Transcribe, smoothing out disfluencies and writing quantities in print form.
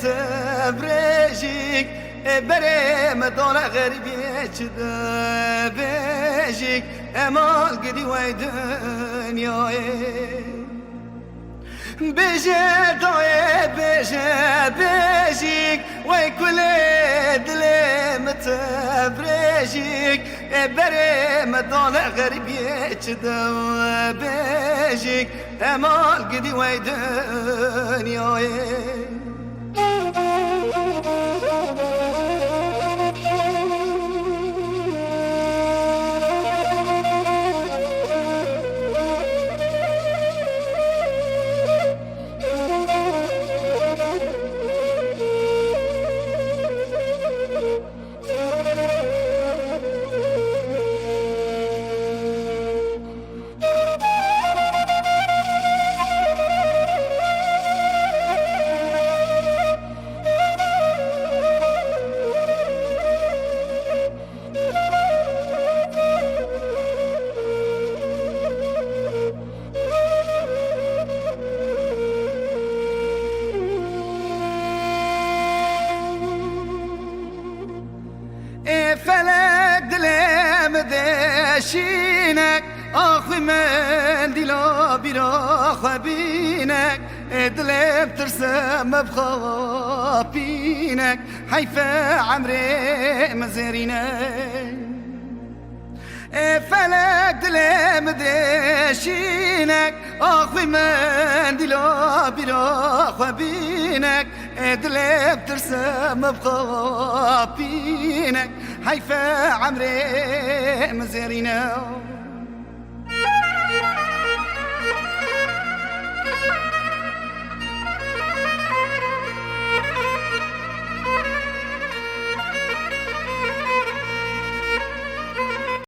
تبرجيك بري مدون غربية بيجيك امال قدي ويدنيا بيجيك ويكل دلي متبرجيك بري مدون غربية بيجيك امال قدي ويدنيا فلك دلم دشينك آخوی من دیلا بیرا خبینك دلم ترسم بخابینك حیف عمري مزرینك فلك دلم دشينك آخوی من دیلا بیرا خبینك دلم ترسم بخابینك حيف عمري مزارينا